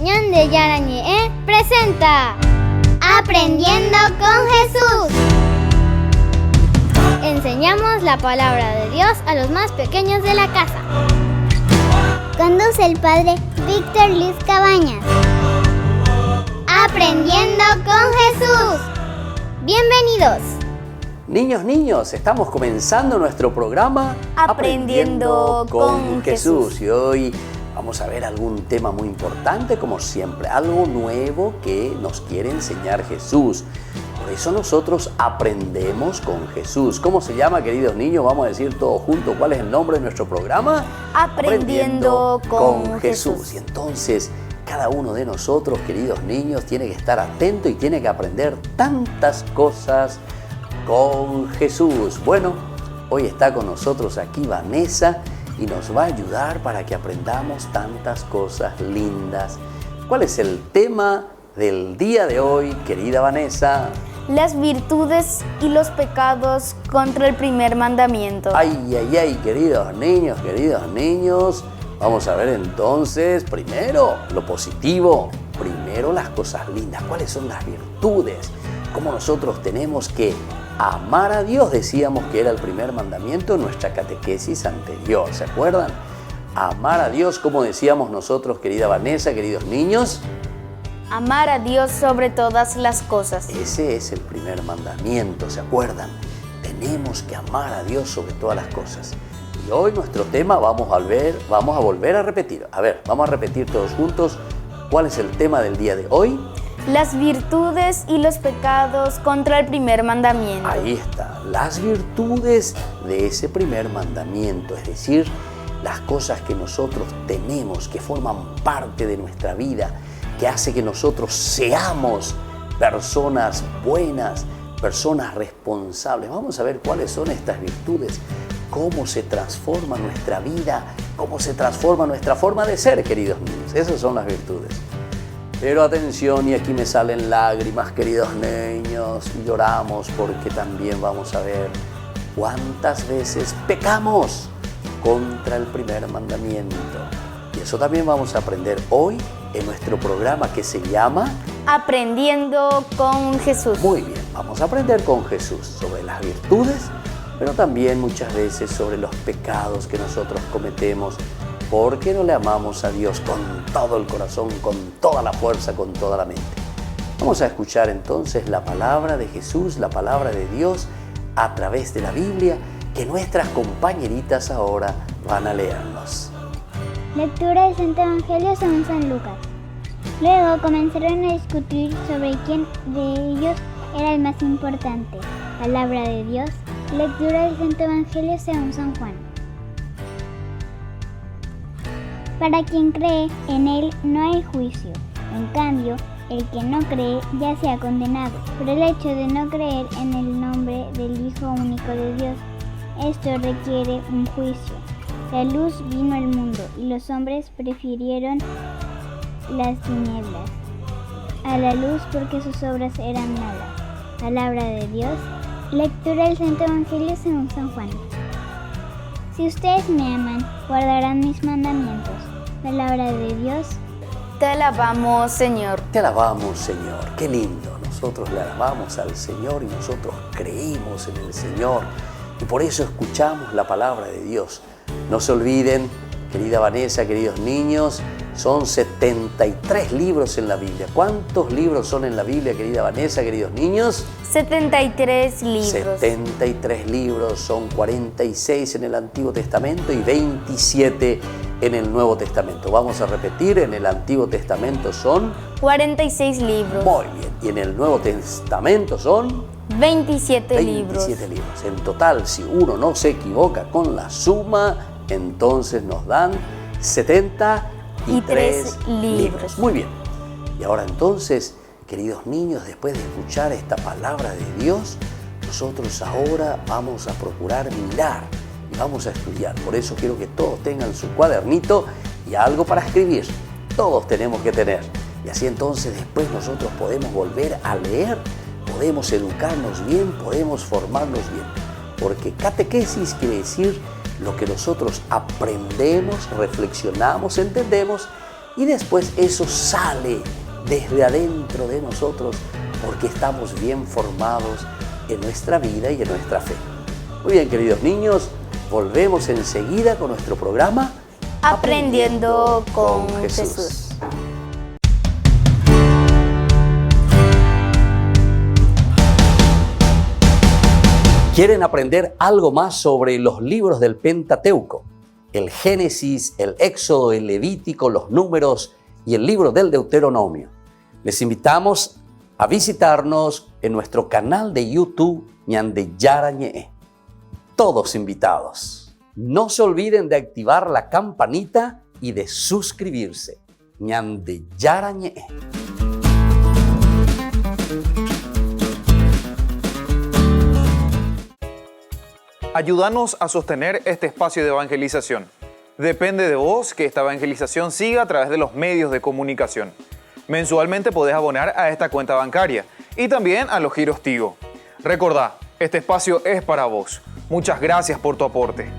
Ñande Yarañe presenta Aprendiendo con Jesús. Enseñamos la palabra de Dios a los más pequeños de la casa. Conduce el padre Víctor Luis Cabañas. Aprendiendo con Jesús. Bienvenidos. Niños, estamos comenzando nuestro programa Aprendiendo con Jesús. Y hoy vamos a ver algún tema muy importante, como siempre, algo nuevo que nos quiere enseñar Jesús. Por eso nosotros aprendemos con Jesús. ¿Cómo se llama, queridos niños? Vamos a decir todos juntos cuál es el nombre de nuestro programa. Aprendiendo con Jesús. Y entonces, cada uno de nosotros, queridos niños, tiene que estar atento y tiene que aprender tantas cosas con Jesús. Bueno, hoy está con nosotros aquí Vanessa y nos va a ayudar para que aprendamos tantas cosas lindas. ¿Cuál es el tema del día de hoy, querida Vanessa? Las virtudes y los pecados contra el primer mandamiento. Ay, queridos niños. Vamos a ver entonces, primero lo positivo, primero las cosas lindas. ¿Cuáles son las virtudes? ¿Cómo nosotros tenemos que amar a Dios? Decíamos que era el primer mandamiento en nuestra catequesis anterior, ¿se acuerdan? Amar a Dios, como decíamos nosotros, querida Vanessa, queridos niños. Amar a Dios sobre todas las cosas. Ese es el primer mandamiento, ¿se acuerdan? Tenemos que amar a Dios sobre todas las cosas. Y hoy nuestro tema vamos a volver a repetir. A ver, vamos a repetir todos juntos. ¿Cuál es el tema del día de hoy? Las virtudes y los pecados contra el primer mandamiento. Ahí está, las virtudes de ese primer mandamiento, es decir, las cosas que nosotros tenemos, que forman parte de nuestra vida, que hace que nosotros seamos personas buenas, personas responsables. Vamos a ver cuáles son estas virtudes, cómo se transforma nuestra vida, cómo se transforma nuestra forma de ser, queridos niños. Esas son las virtudes. Pero atención, y aquí me salen lágrimas, queridos niños, y lloramos porque también vamos a ver cuántas veces pecamos contra el primer mandamiento. Y eso también vamos a aprender hoy en nuestro programa que se llama Aprendiendo con Jesús. Muy bien, vamos a aprender con Jesús sobre las virtudes, pero también muchas veces sobre los pecados que nosotros cometemos, porque no le amamos a Dios con todo el corazón, con toda la fuerza, con toda la mente. Vamos a escuchar entonces la palabra de Jesús, la palabra de Dios a través de la Biblia, que nuestras compañeritas ahora van a leernos. Lectura del Santo Evangelio según San Lucas. Luego comenzaron a discutir sobre quién de ellos era el más importante. Palabra de Dios. Lectura del Santo Evangelio según San Juan. Para quien cree en él no hay juicio. En cambio, el que no cree ya se ha condenado por el hecho de no creer en el nombre del Hijo único de Dios. Esto requiere un juicio. La luz vino al mundo y los hombres prefirieron las tinieblas a la luz porque sus obras eran malas. Palabra de Dios. Lectura del Santo Evangelio según San Juan. Si ustedes me aman, guardarán mis mandamientos. Palabra de Dios. Te alabamos, Señor. Te alabamos, Señor. Qué lindo. Nosotros le alabamos al Señor y nosotros creímos en el Señor. Y por eso escuchamos la palabra de Dios. No se olviden, querida Vanessa, queridos niños, son 73 libros en la Biblia. ¿Cuántos libros son en la Biblia, querida Vanessa, queridos niños? 73 libros. 73 libros, son 46 en el Antiguo Testamento y 27 en el Nuevo Testamento. Vamos a repetir, en el Antiguo Testamento son 46 libros. Muy bien, y en el Nuevo Testamento son 27 libros. 27 libros. En total, si uno no se equivoca con la suma, entonces nos dan 73 libros. Muy bien. Y ahora entonces, queridos niños, después de escuchar esta palabra de Dios, nosotros ahora vamos a procurar mirar y vamos a estudiar. Por eso quiero que todos tengan su cuadernito y algo para escribir. Todos tenemos que tener. Y así entonces después nosotros podemos volver a leer, podemos educarnos bien, podemos formarnos bien. Porque catequesis quiere decir lo que nosotros aprendemos, reflexionamos, entendemos y después eso sale desde adentro de nosotros porque estamos bien formados en nuestra vida y en nuestra fe. Muy bien, queridos niños, volvemos enseguida con nuestro programa Aprendiendo con Jesús. ¿Quieren aprender algo más sobre los libros del Pentateuco? El Génesis, el Éxodo, el Levítico, los Números y el libro del Deuteronomio. Les invitamos a visitarnos en nuestro canal de YouTube Ñande Yarañe. Todos invitados. No se olviden de activar la campanita y de suscribirse. Ñande Yarañe. Ayúdanos a sostener este espacio de evangelización. Depende de vos que esta evangelización siga a través de los medios de comunicación. Mensualmente podés abonar a esta cuenta bancaria y también a los giros Tigo. Recordá, este espacio es para vos. Muchas gracias por tu aporte.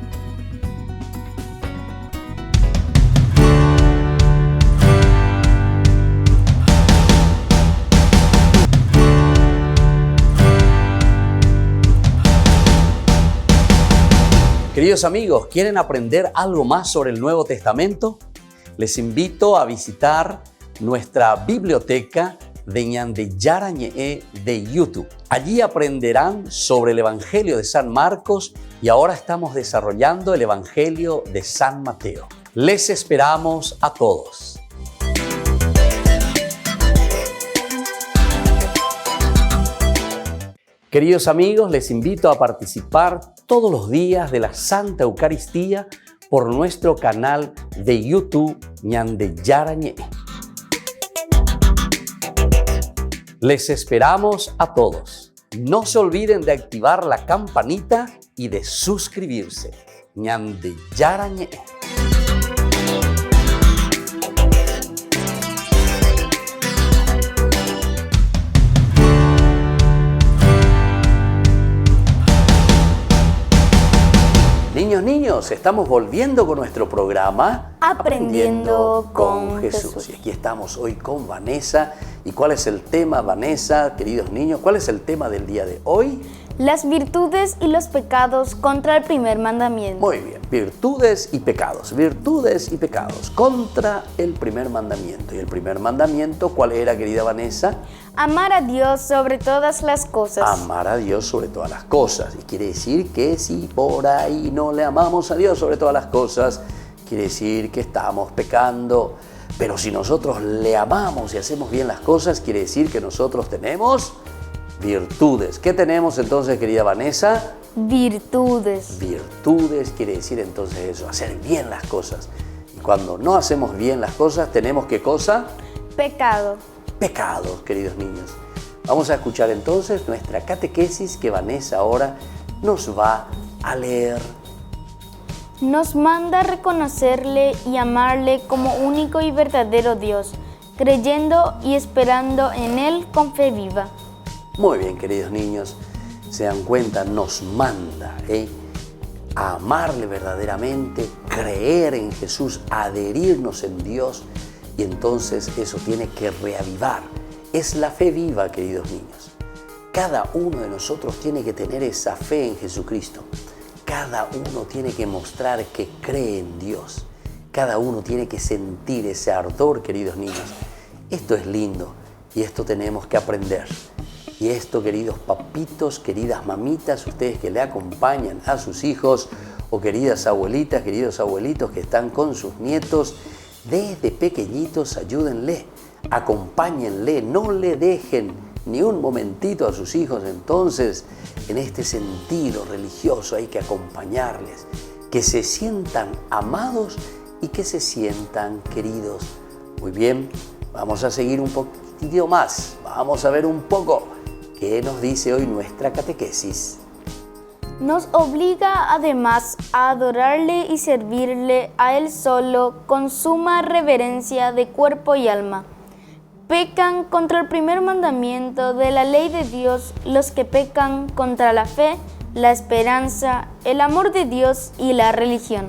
Queridos amigos, ¿quieren aprender algo más sobre el Nuevo Testamento? Les invito a visitar nuestra biblioteca de Ñande Yarañe de YouTube. Allí aprenderán sobre el Evangelio de San Marcos y ahora estamos desarrollando el Evangelio de San Mateo. Les esperamos a todos. Queridos amigos, les invito a participar todos los días de la Santa Eucaristía por nuestro canal de YouTube Ñande Yarañe. Les esperamos a todos. No se olviden de activar la campanita y de suscribirse. Ñande Yarañe. Niños, estamos volviendo con nuestro programa Aprendiendo con Jesús. Y aquí estamos hoy con Vanessa. ¿Y cuál es el tema, Vanessa, queridos niños? ¿Cuál es el tema del día de hoy? Las virtudes y los pecados contra el primer mandamiento. Muy bien, virtudes y pecados contra el primer mandamiento. ¿Y el primer mandamiento cuál era, querida Vanessa? Amar a Dios sobre todas las cosas. Amar a Dios sobre todas las cosas. Y quiere decir que si por ahí no le amamos a Dios sobre todas las cosas, quiere decir que estamos pecando. Pero si nosotros le amamos y hacemos bien las cosas, quiere decir que nosotros tenemos virtudes. ¿Qué tenemos entonces, querida Vanessa? Virtudes. Virtudes quiere decir entonces eso, hacer bien las cosas. Y cuando no hacemos bien las cosas, ¿tenemos qué cosa? Pecado. Pecados, queridos niños. Vamos a escuchar entonces nuestra catequesis que Vanessa ahora nos va a leer. Nos manda a reconocerle y amarle como único y verdadero Dios, creyendo y esperando en Él con fe viva. Muy bien, queridos niños, se dan cuenta, nos manda a amarle verdaderamente, creer en Jesús, adherirnos en Dios, y entonces eso tiene que reavivar. Es la fe viva, queridos niños. Cada uno de nosotros tiene que tener esa fe en Jesucristo. Cada uno tiene que mostrar que cree en Dios. Cada uno tiene que sentir ese ardor, queridos niños. Esto es lindo y esto tenemos que aprender. Y esto, queridos papitos, queridas mamitas, ustedes que le acompañan a sus hijos, o queridas abuelitas, queridos abuelitos que están con sus nietos, desde pequeñitos ayúdenle, acompáñenle, no le dejen ni un momentito a sus hijos. Entonces, en este sentido religioso hay que acompañarles, que se sientan amados y que se sientan queridos. Muy bien, vamos a seguir un poquitito más, vamos a ver un poco qué nos dice hoy nuestra catequesis. Nos obliga además a adorarle y servirle a Él solo con suma reverencia de cuerpo y alma. Pecan contra el primer mandamiento de la ley de Dios los que pecan contra la fe, la esperanza, el amor de Dios y la religión.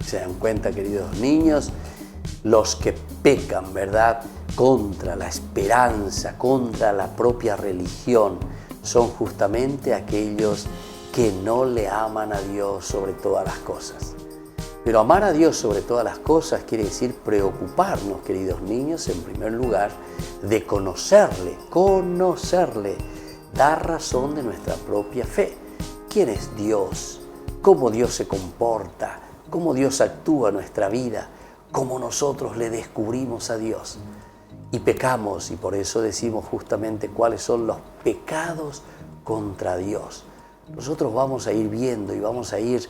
Se dan cuenta, queridos niños, los que pecan, ¿verdad?, contra la esperanza, contra la propia religión, son justamente aquellos que no le aman a Dios sobre todas las cosas. Pero amar a Dios sobre todas las cosas quiere decir preocuparnos, queridos niños, en primer lugar, de conocerle, dar razón de nuestra propia fe. ¿Quién es Dios? ¿Cómo Dios se comporta? ¿Cómo Dios actúa en nuestra vida? ¿Cómo nosotros le descubrimos a Dios? Y pecamos, y por eso decimos justamente cuáles son los pecados contra Dios. Nosotros vamos a ir viendo y vamos a ir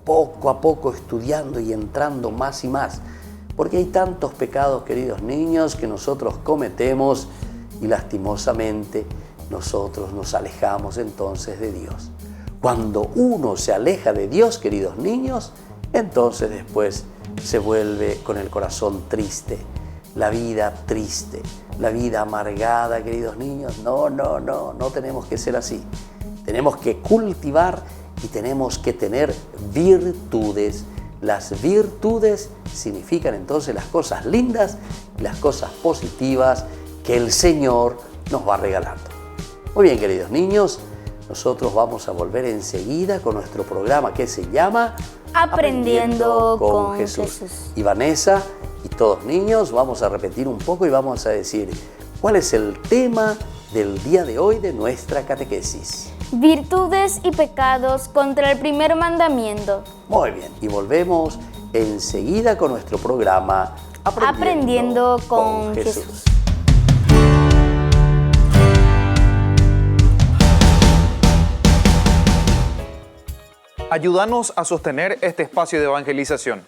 poco a poco estudiando y entrando más y más, porque hay tantos pecados, queridos niños, que nosotros cometemos y lastimosamente nosotros nos alejamos entonces de Dios. Cuando uno se aleja de Dios, queridos niños, entonces después se vuelve con el corazón triste, la vida triste, la vida amargada, queridos niños. No tenemos que ser así. Tenemos que cultivar y tenemos que tener virtudes. Las virtudes significan entonces las cosas lindas y las cosas positivas que el Señor nos va regalando. Muy bien, queridos niños, nosotros vamos a volver enseguida con nuestro programa que se llama Aprendiendo con Jesús. Jesús. Y Vanessa y todos niños vamos a repetir un poco y vamos a decir cuál es el tema del día de hoy de nuestra catequesis. Virtudes y pecados contra el primer mandamiento. Muy bien, y volvemos enseguida con nuestro programa Aprendiendo con Jesús. Ayúdanos a sostener este espacio de evangelización.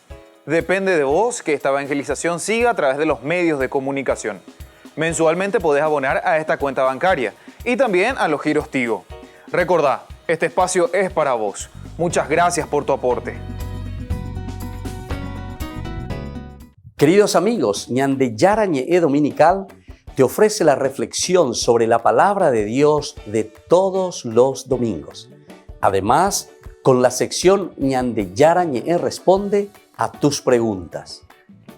Depende de vos que esta evangelización siga a través de los medios de comunicación. Mensualmente podés abonar a esta cuenta bancaria y también a los giros Tigo. Recordá, este espacio es para vos. Muchas gracias por tu aporte. Queridos amigos, Ñande Yarañe Dominical te ofrece la reflexión sobre la palabra de Dios de todos los domingos. Además, con la sección Ñande Yarañe responde a tus preguntas.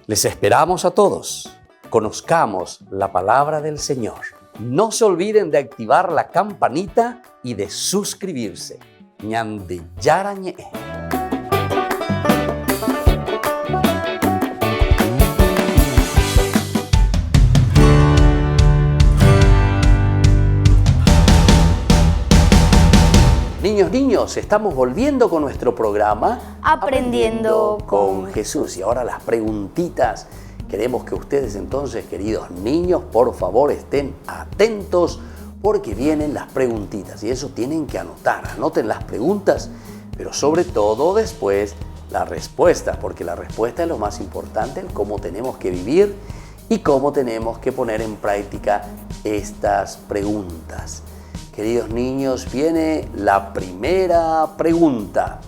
Les esperamos a todos. Conozcamos la palabra del Señor. No se olviden de activar la campanita y de suscribirse. Ñande Yarañe. Niños, estamos volviendo con nuestro programa Aprendiendo con Jesús. Y ahora las preguntitas. Queremos que ustedes entonces, queridos niños, por favor estén atentos porque vienen las preguntitas. Y eso tienen que anotar. Anoten las preguntas, pero sobre todo después la respuesta, porque la respuesta es lo más importante, el cómo tenemos que vivir y cómo tenemos que poner en práctica estas preguntas. Queridos niños, viene la primera pregunta.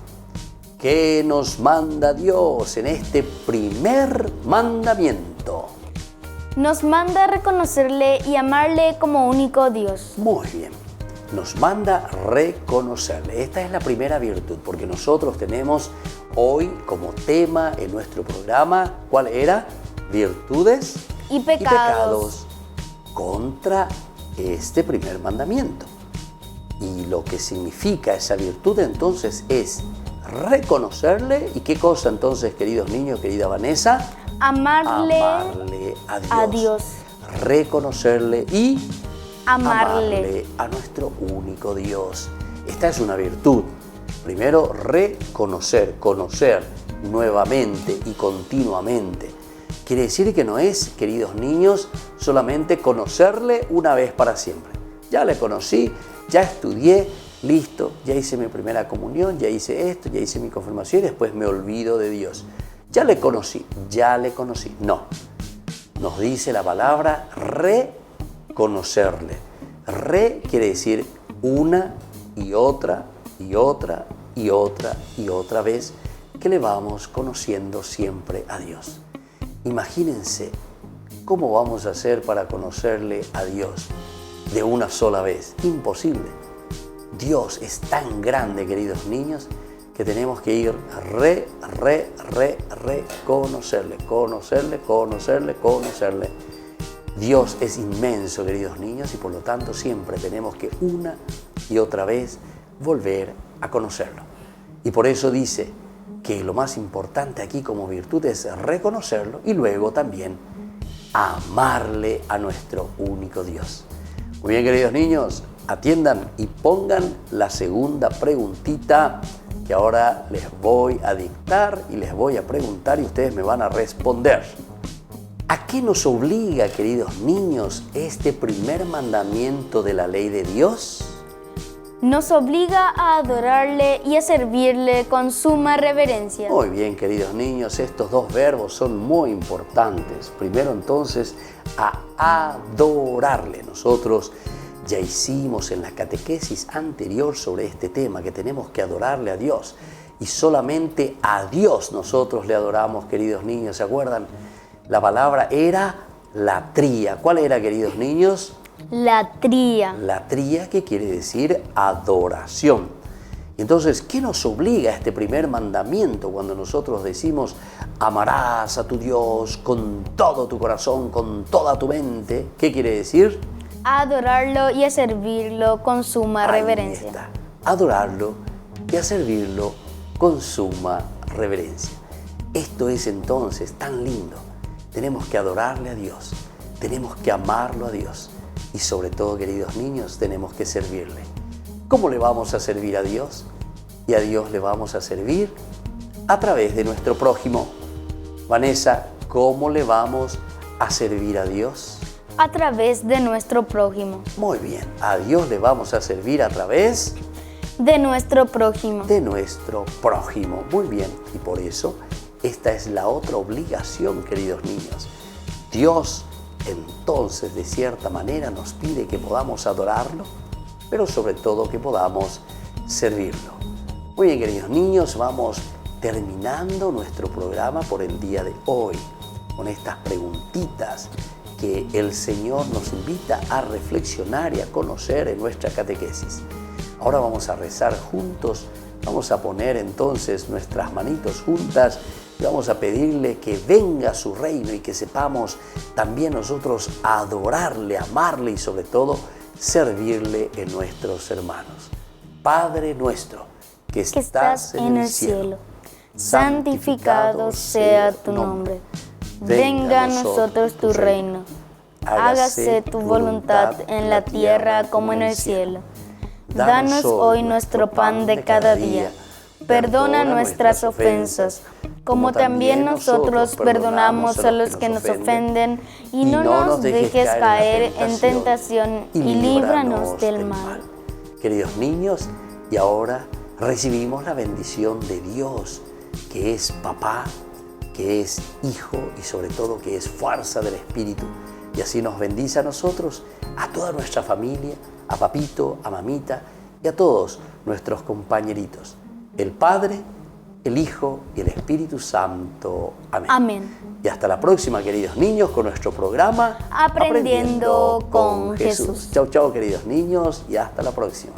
¿Qué nos manda Dios en este primer mandamiento? Nos manda a reconocerle y amarle como único Dios. Muy bien, nos manda reconocerle. Esta es la primera virtud, porque nosotros tenemos hoy como tema en nuestro programa, ¿cuál era? Virtudes Y pecados. Contra este primer mandamiento. Y lo que significa esa virtud entonces es reconocerle. ¿Y qué cosa entonces, queridos niños, querida Vanessa? Amarle a a Dios. Reconocerle y Amarle a nuestro único Dios. Esta es una virtud. Primero, reconocer, conocer nuevamente y continuamente. Quiere decir que no es, queridos niños, solamente conocerle una vez para siempre. Ya le conocí, ya estudié, listo, ya hice mi primera comunión, ya hice esto, ya hice mi confirmación y después me olvido de Dios. Ya le conocí. No, nos dice la palabra reconocerle. Quiere decir una y otra y otra y otra y otra vez que le vamos conociendo siempre a Dios. Imagínense cómo vamos a hacer para conocerle a Dios de una sola vez. Imposible. Dios es tan grande, queridos niños, que tenemos que ir conocerle. Dios es inmenso, queridos niños, y por lo tanto siempre tenemos que una y otra vez volver a conocerlo. Y por eso dice que lo más importante aquí como virtud es reconocerlo y luego también amarle a nuestro único Dios. Muy bien, queridos niños, atiendan y pongan la segunda preguntita que ahora les voy a dictar y les voy a preguntar y ustedes me van a responder. ¿A qué nos obliga, queridos niños, este primer mandamiento de la ley de Dios? Nos obliga a adorarle y a servirle con suma reverencia. Muy bien, queridos niños, estos dos verbos son muy importantes. Primero, entonces, a adorarle. Nosotros ya hicimos en la catequesis anterior sobre este tema, que tenemos que adorarle a Dios. Y solamente a Dios nosotros le adoramos, queridos niños. ¿Se acuerdan? La palabra era latría. ¿Cuál era, queridos niños? Latría. Latría, que quiere decir adoración. Entonces, ¿qué nos obliga a este primer mandamiento cuando nosotros decimos amarás a tu Dios con todo tu corazón, con toda tu mente? ¿Qué quiere decir? A adorarlo y a servirlo con suma reverencia. Ahí está. Adorarlo y a servirlo con suma reverencia. Esto es entonces tan lindo. Tenemos que adorarle a Dios, tenemos que amarlo a Dios y sobre todo, queridos niños, tenemos que servirle. ¿Cómo le vamos a servir a Dios? Y a Dios le vamos a servir a través de nuestro prójimo. Vanessa, ¿cómo le vamos a servir a Dios? A través de nuestro prójimo. Muy bien, a Dios le vamos a servir a través de nuestro prójimo. De nuestro prójimo. Muy bien, y por eso esta es la otra obligación, queridos niños. Dios, entonces, de cierta manera, nos pide que podamos adorarlo, pero sobre todo que podamos servirlo. Muy bien, queridos niños, vamos terminando nuestro programa por el día de hoy, con estas preguntitas que el Señor nos invita a reflexionar y a conocer en nuestra catequesis. Ahora vamos a rezar juntos, vamos a poner entonces nuestras manitos juntas y vamos a pedirle que venga su reino y que sepamos también nosotros adorarle, amarle y sobre todo servirle en nuestros hermanos. Padre nuestro, que estás en el cielo, santificado sea tu nombre. Venga a nosotros tu reino. Hágase tu voluntad en la tierra como en el cielo. Danos hoy nuestro pan de cada día. Perdona nuestras ofensas, como también nosotros perdonamos a los que nos ofenden, y no nos dejes caer en tentación, y líbranos del mal. Queridos niños, y ahora recibimos la bendición de Dios, que es papá, que es hijo y sobre todo que es fuerza del Espíritu. Y así nos bendice a nosotros, a toda nuestra familia, a papito, a mamita y a todos nuestros compañeritos. El Padre, el Hijo y el Espíritu Santo. Amén. Amén. Y hasta la próxima, queridos niños, con nuestro programa Aprendiendo con Jesús. Chau, chau, queridos niños, y hasta la próxima.